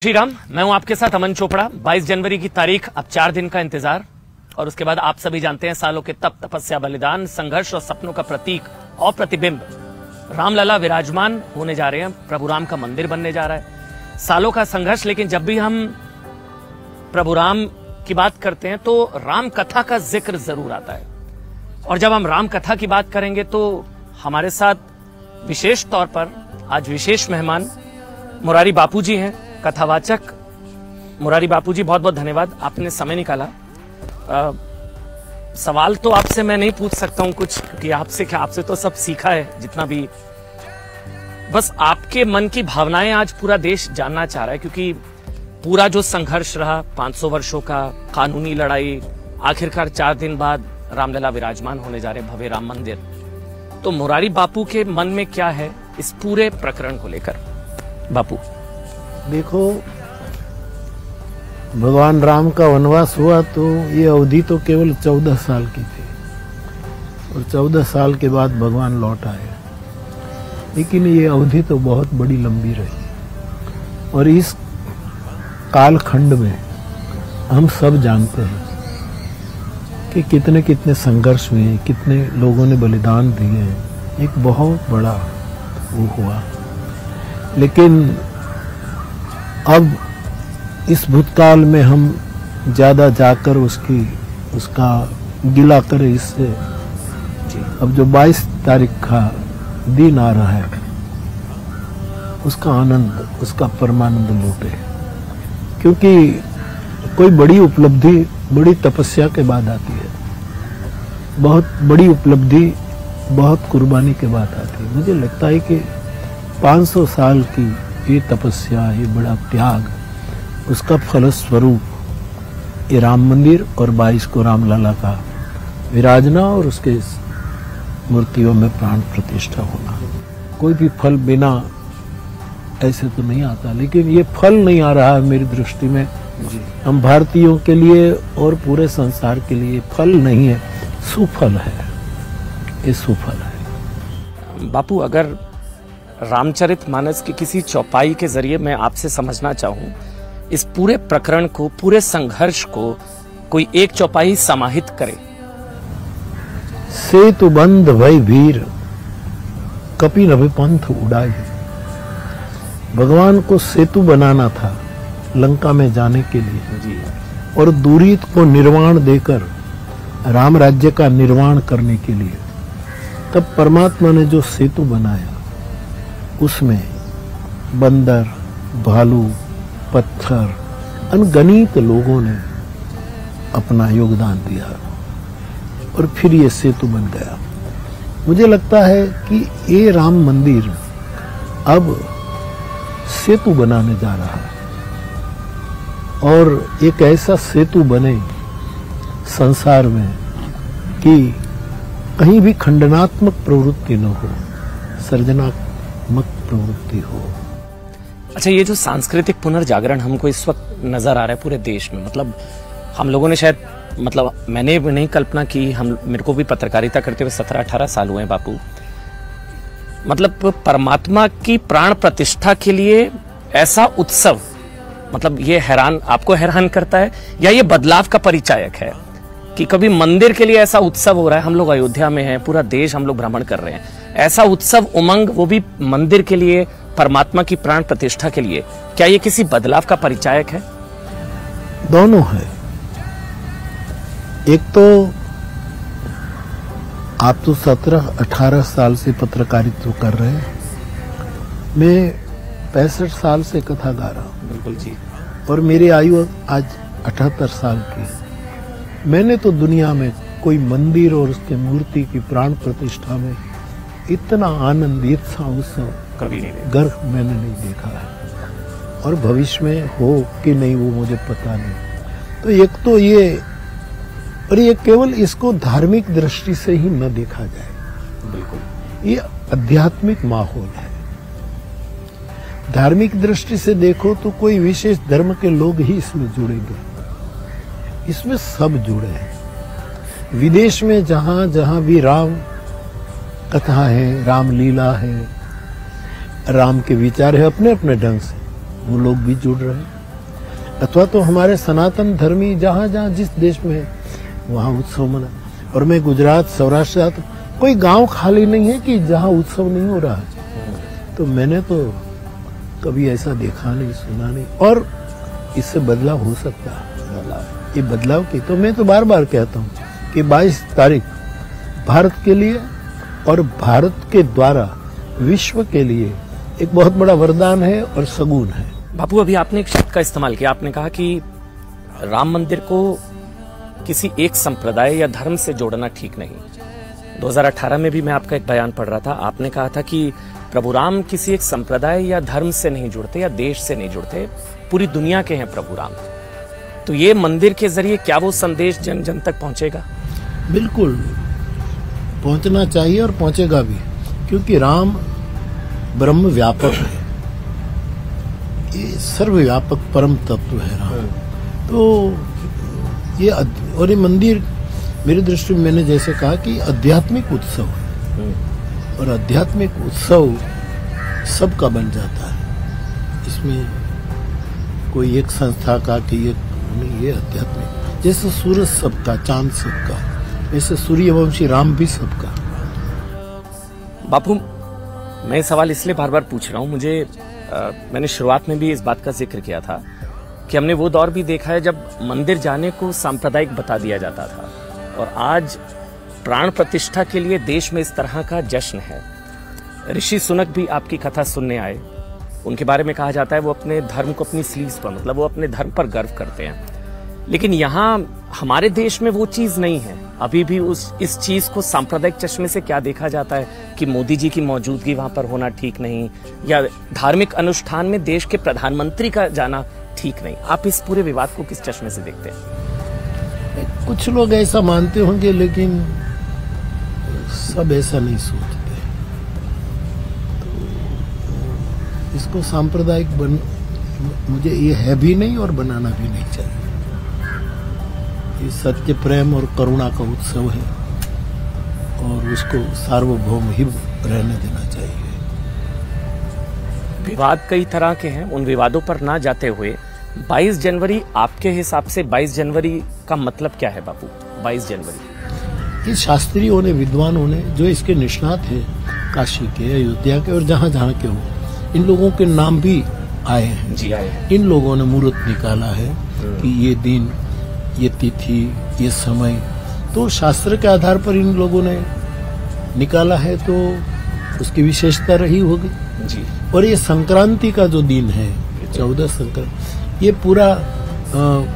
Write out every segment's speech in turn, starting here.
श्री राम, मैं हूं आपके साथ अमन चोपड़ा। 22 जनवरी की तारीख, अब 4 दिन का इंतजार और उसके बाद आप सभी जानते हैं सालों के तप, तपस्या, बलिदान, संघर्ष और सपनों का प्रतीक और प्रतिबिंब रामलला विराजमान होने जा रहे हैं। प्रभु राम का मंदिर बनने जा रहा है। सालों का संघर्ष, लेकिन जब भी हम प्रभु राम की बात करते हैं तो राम कथा का जिक्र जरूर आता है। और जब हम राम कथा की बात करेंगे तो हमारे साथ विशेष तौर पर आज विशेष मेहमान मुरारी बापू जी हैं, कथावाचक। मुरारी बापू जी, बहुत बहुत धन्यवाद, आपने समय निकाला। सवाल तो आपसे मैं नहीं पूछ सकता हूं कुछ, क्योंकि आपसे तो सब सीखा है जितना भी। बस आपके मन की भावनाएं आज पूरा देश जानना चाह रहा है, क्योंकि पूरा जो संघर्ष रहा 500 वर्षों का, कानूनी लड़ाई, आखिरकार 4 दिन बाद रामलला विराजमान होने जा रहे भव्य राम मंदिर। तो मुरारी बापू के मन में क्या है इस पूरे प्रकरण को लेकर? बापू देखो, भगवान राम का वनवास हुआ तो ये अवधि तो केवल 14 साल की थी और 14 साल के बाद भगवान लौट आए। लेकिन ये अवधि तो बहुत बड़ी लंबी रही और इस कालखंड में हम सब जानते हैं कि कितने कितने संघर्ष हुए, कितने लोगों ने बलिदान दिए। एक बहुत बड़ा वो हुआ। लेकिन अब इस भूतकाल में हम ज्यादा जाकर उसका गिला करें इससे। अब जो 22 तारीख का दिन आ रहा है उसका आनंद, उसका परमानंद लूटे, क्योंकि कोई बड़ी उपलब्धि बड़ी तपस्या के बाद आती है। बहुत बड़ी उपलब्धि बहुत कुर्बानी के बाद आती है। मुझे लगता है कि 500 साल की ये तपस्या, ये बड़ा त्याग, उसका फलस्वरूप ये राम मंदिर और 22 को रामलला का विराजना और उसके मूर्तियों में प्राण प्रतिष्ठा होना। कोई भी फल बिना ऐसे तो नहीं आता, लेकिन ये फल नहीं आ रहा है मेरी दृष्टि में। हम भारतीयों के लिए और पूरे संसार के लिए फल नहीं है, सुफल है। ये सुफल है। बापू, अगर रामचरितमानस की किसी चौपाई के जरिए मैं आपसे समझना चाहूं इस पूरे प्रकरण को, पूरे संघर्ष को, कोई एक चौपाई समाहित करे। सेतु बंध भय वीर, कपि नभ पंथ उड़ाई। भगवान को सेतु बनाना था लंका में जाने के लिए जी, और दूरी को निर्वाण देकर राम राज्य का निर्माण करने के लिए। तब परमात्मा ने जो सेतु बनाया उसमें बंदर, भालू, पत्थर, अनगणित लोगों ने अपना योगदान दिया और फिर ये सेतु बन गया। मुझे लगता है कि ये राम मंदिर अब सेतु बनाने जा रहा है और एक ऐसा सेतु बने संसार में कि कहीं भी खंडनात्मक प्रवृत्ति न हो, सृजनात्मक प्रवृत्ति हो। अच्छा, ये जो सांस्कृतिक पुनर्जागरण हमको इस वक्त नजर आ रहा है पूरे देश में, मतलब हम लोगों ने शायद, मतलब मैंने भी नहीं कल्पना की, मेरे को भी पत्रकारिता करते हुए 17-18 साल हुए हैं बापू। मतलब परमात्मा की प्राण प्रतिष्ठा के लिए ऐसा उत्सव, मतलब ये आपको हैरान करता है या ये बदलाव का परिचायक है कि कभी मंदिर के लिए ऐसा उत्सव हो रहा है? हम लोग अयोध्या में हैं, पूरा देश हम लोग भ्रमण कर रहे हैं, ऐसा उत्सव, उमंग, वो भी मंदिर के लिए, परमात्मा की प्राण प्रतिष्ठा के लिए। क्या ये किसी बदलाव का परिचायक है? दोनों है। एक तो आप तो 17-18 साल से पत्रकारिता कर रहे हैं, मैं 65 साल से कथा गा रहा हूँ। बिल्कुल जी। और मेरी आयु आज 78 साल की। मैंने तो दुनिया में कोई मंदिर और उसके मूर्ति की प्राण प्रतिष्ठा में इतना आनंद, इतना उत्सव कभी नहीं, गर्व मैंने नहीं देखा है। और भविष्य में हो कि नहीं वो मुझे पता नहीं। तो एक तो ये, और ये केवल इसको धार्मिक दृष्टि से ही न देखा जाए। बिल्कुल, ये आध्यात्मिक माहौल है। धार्मिक दृष्टि से देखो तो कोई विशेष धर्म के लोग ही इसमें जुड़ेंगे, इसमें सब जुड़े हैं। विदेश में जहां जहां भी राम कथा है, राम लीला है, राम के विचार है अपने अपने ढंग से, वो लोग भी जुड़ रहे हैं, अथवा तो हमारे सनातन धर्मी जहाँ जहाँ जिस देश में है वहाँ उत्सव मना। और मैं गुजरात, सौराष्ट्र जाता, कोई गांव खाली नहीं है कि जहाँ उत्सव नहीं हो रहा है। तो मैंने तो कभी ऐसा देखा नहीं, सुना नहीं, और इससे बदलाव हो सकता है। ये बदलाव की तो मैं तो बार बार कहता हूँ कि 22 तारीख भारत के लिए और भारत के द्वारा विश्व के लिए एक बहुत बड़ा वरदान है और सगुन है। बापू, अभी आपने एक शब्द का इस्तेमाल किया, आपने कहा कि राम मंदिर को किसी एक संप्रदाय या धर्म से जोड़ना ठीक नहीं। 2018 में भी मैं आपका एक बयान पढ़ रहा था, आपने कहा था कि प्रभु राम किसी एक संप्रदाय या धर्म से नहीं जुड़ते या देश से नहीं जुड़ते, पूरी दुनिया के हैं प्रभु राम। तो ये मंदिर के जरिए क्या वो संदेश जन जन तक पहुंचेगा? बिल्कुल पहुंचना चाहिए और पहुंचेगा भी, क्योंकि राम ब्रह्म व्यापक है, ये सर्वव्यापक परम तत्व है राम। तो ये और ये मंदिर मेरी दृष्टि में, मैंने जैसे कहा कि आध्यात्मिक उत्सव है, और आध्यात्मिक उत्सव सबका बन जाता है। इसमें कोई एक संस्था का कि एक नहीं, ये आध्यात्मिक, जैसे सूरज सबका, चांद सबका, वैसे सूर्यवंशी राम भी सबका। बापू, मैं सवाल इसलिए बार बार पूछ रहा हूँ, मैंने शुरुआत में भी इस बात का जिक्र किया था कि हमने वो दौर भी देखा है जब मंदिर जाने को सांप्रदायिक बता दिया जाता था, और आज प्राण प्रतिष्ठा के लिए देश में इस तरह का जश्न है। ऋषि सुनक भी आपकी कथा सुनने आए, उनके बारे में कहा जाता है वो अपने धर्म को अपनी स्लीव्स पर, मतलब वो अपने धर्म पर गर्व करते हैं। लेकिन यहाँ हमारे देश में वो चीज नहीं है। अभी भी इस चीज को सांप्रदायिक चश्मे से क्या देखा जाता है कि मोदी जी की मौजूदगी वहां पर होना ठीक नहीं, या धार्मिक अनुष्ठान में देश के प्रधानमंत्री का जाना ठीक नहीं। आप इस पूरे विवाद को किस चश्मे से देखते हैं? कुछ लोग ऐसा मानते होंगे, लेकिन सब ऐसा नहीं सोचते। तो इसको सांप्रदायिक मुझे ये है भी नहीं और बनाना भी नहीं चाहिए। ये सत्य, प्रेम और करुणा का उत्सव है, और उसको सार्वभौम ही रहने देना चाहिए। विवाद कई तरह के हैं, उन विवादों पर ना जाते हुए 22 जनवरी आपके हिसाब से 22 जनवरी का मतलब क्या है बापू? 22 जनवरी ये शास्त्रियों ने, विद्वानों ने, जो इसके निष्णात हैं, काशी के, अयोध्या के और जहाँ जहाँ के हो, इन लोगों के नाम भी आए हैं। जी आए हैं। इन लोगों ने मुहूर्त निकाला है कि ये दिन, ये तिथि, ये समय, तो शास्त्र के आधार पर इन लोगों ने निकाला है, तो उसकी विशेषता रही होगी जी। और ये संक्रांति का जो दिन है, 14 संक्रांति, ये पूरा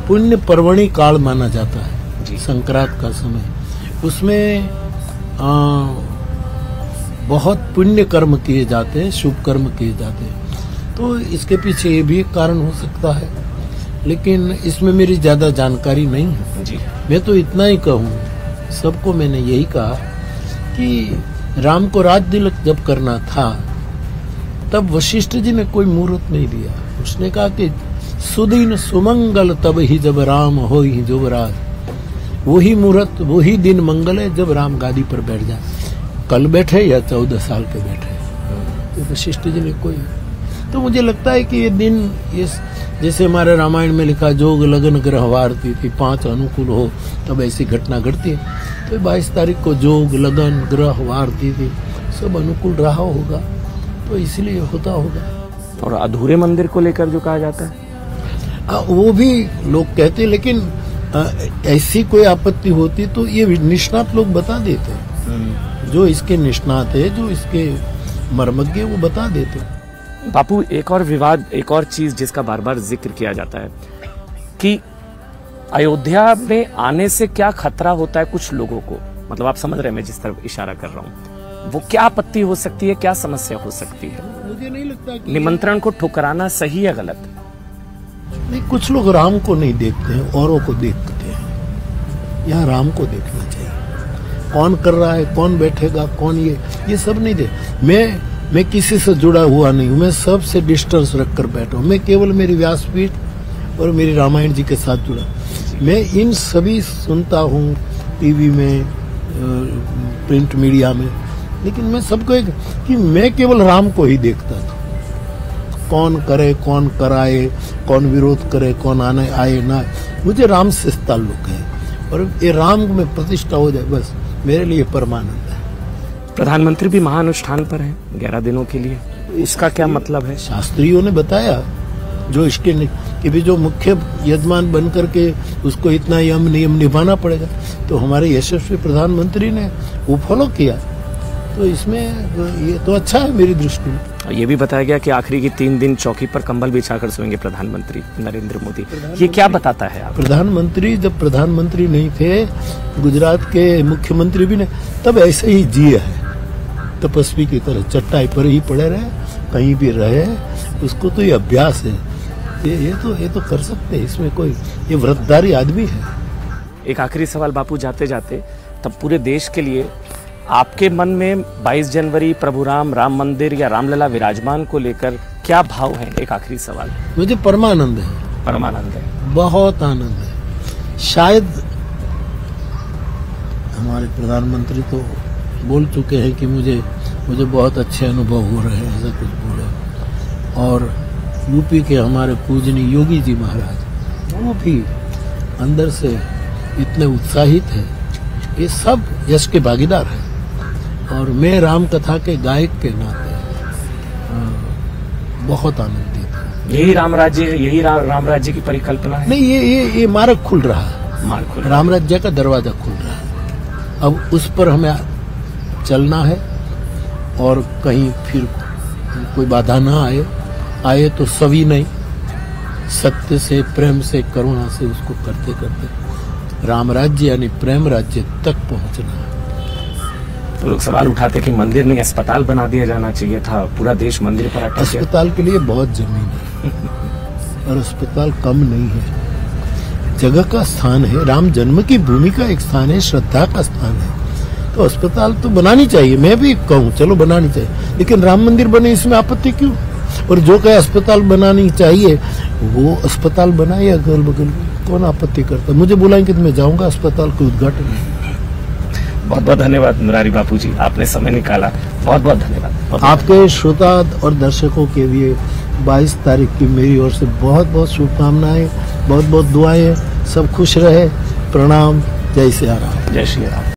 पुण्य पर्वणी काल माना जाता है जी। संक्रांत का समय, उसमें बहुत पुण्य कर्म किए जाते हैं, शुभ कर्म किए जाते हैं। तो इसके पीछे ये भी एक कारण हो सकता है, लेकिन इसमें मेरी ज्यादा जानकारी नहीं है जी। मैं तो इतना ही कहूँ, सबको मैंने यही कहा कि राम को राज तिलक जब करना था, तब वशिष्ठ जी ने कोई मुहूर्त नहीं दिया। उसने कहा कि सुदिन सुमंगल तब ही जब राम हो ही जुबराज, वही मुहूर्त, वही दिन मंगल है जब राम गादी पर बैठ जाए, कल बैठे या 14 साल के बैठे। तो वशिष्ठ जी ने कोई, तो मुझे लगता है कि ये दिन, ये जैसे हमारे रामायण में लिखा, जोग लगन ग्रह वारती थी, 5 अनुकूल हो तब ऐसी घटना घटती है। तो 22 तारीख को जोग लगन ग्रह वारती थी, सब अनुकूल रहा होगा, तो इसलिए होता होगा। और अधूरे मंदिर को लेकर जो कहा जाता है, वो भी लोग कहते हैं, लेकिन ऐसी कोई आपत्ति होती तो ये निष्णात लोग बता देते, जो इसके निष्णात है, जो इसके मर्मज्ञ, वो बता देते। बापू, एक और विवाद, एक और चीज जिसका बार बार जिक्र किया जाता है कि अयोध्या में आने से क्या खतरा होता है कुछ लोगों को, मतलब आप समझ रहे हैं मैं जिस तरफ इशारा कर रहा हूँ, वो क्या आपत्ति हो सकती है, क्या समस्या हो सकती है? मुझे नहीं लगता कि निमंत्रण को ठुकराना सही या गलत? नहीं, कुछ लोग राम को नहीं देखते हैं, औरों को देखते हैं। यहाँ राम को देखना चाहिए, कौन कर रहा है, कौन बैठेगा, कौन ये सब नहीं देख। मैं किसी से जुड़ा हुआ नहीं हूँ, मैं सबसे डिस्टेंस रखकर बैठा हूँ। मैं केवल मेरी व्यासपीठ और मेरी रामायण जी के साथ जुड़ा। मैं इन सभी सुनता हूँ, टीवी में, प्रिंट मीडिया में, लेकिन मैं सबको कि मैं केवल राम को ही देखता था, कौन करे, कौन कराए, कौन विरोध करे, कौन आने आए ना, मुझे राम से ताल्लुक है और ये राम में प्रतिष्ठा हो जाए बस मेरे लिए परमानंद है। प्रधानमंत्री भी महाअनुष्ठान पर हैं 11 दिनों के लिए, इसका क्या मतलब है? शास्त्रियों ने बताया जो इसके कि भी जो मुख्य यजमान बन करके उसको इतना यम नियम निभाना पड़ेगा, तो हमारे यशस्वी प्रधानमंत्री ने वो फॉलो किया, तो इसमें ये तो अच्छा है मेरी दृष्टि में। ये भी बताया गया कि आखिरी की 3 दिन चौकी पर कंबल बिछाकर सोएंगे प्रधानमंत्री नरेंद्र मोदी। ये क्या बताता है आप? प्रधानमंत्री जब प्रधानमंत्री नहीं थे, गुजरात के मुख्यमंत्री भी नहीं, तब ऐसे ही जिए है, तपस्वी की तरह चट्टाई पर ही पड़े रहे, कहीं भी रहे, उसको तो ये अभ्यास है, ये तो कर सकते हैं, इसमें कोई, ये व्रतधारी आदमी है। एक आखिरी सवाल बापू, जाते जाते तब पूरे देश के लिए आपके मन में 22 जनवरी, प्रभु राम मंदिर या रामलला विराजमान को लेकर क्या भाव है? एक आखिरी सवाल। मुझे परमानंद है, परमानंद है, बहुत आनंद है। शायद हमारे प्रधानमंत्री तो बोल चुके हैं कि मुझे बहुत अच्छे अनुभव हो रहे हैं, ऐसा कुछ बोले। और यूपी के हमारे पूजनीय योगी जी महाराज, वो भी अंदर से इतने उत्साहित है, ये सब यश के भागीदार हैं। और मैं राम कथा के गायक के नाते बहुत आनंदित हूँ। यही राम राज्य है, यही राम राज्य की परिकल्पना है? नहीं, ये मार्ग खुल रहा है, मार्ग खुल, राम राज्य का दरवाजा खुल रहा है। अब उस पर हमें चलना है और कहीं फिर कोई बाधा ना आए तो सभी नहीं, सत्य से, प्रेम से, करुणा से उसको करते करते राम राज्य यानी प्रेम राज्य तक पहुंचना है। तो लोग सवाल उठाते कि मंदिर नहीं अस्पताल बना दिया जाना चाहिए था, पूरा देश मंदिर पर अटक गया। अस्पताल के लिए बहुत जमीन है और अस्पताल कम नहीं है, जगह का स्थान है, राम जन्म की भूमि का एक स्थान है, श्रद्धा का स्थान है, तो अस्पताल तो बनानी चाहिए। मैं भी कहूँ चलो बनानी चाहिए, लेकिन राम मंदिर बने इसमें आपत्ति क्यों? और जो कहे अस्पताल बनानी चाहिए वो अस्पताल बनाए अगल बगल में, कौन आपत्ति करता? मुझे बुलाएंगे तो मैं जाऊंगा अस्पताल के उद्घाटन में। बहुत बहुत धन्यवाद मुरारी बापू जी, आपने समय निकाला, बहुत बहुत धन्यवाद। आपके श्रोता और दर्शकों के लिए 22 तारीख की मेरी ओर से बहुत बहुत शुभकामनाएं, बहुत बहुत दुआएं, सब खुश रहे। प्रणाम, जय श्री राम। जय श्री राम।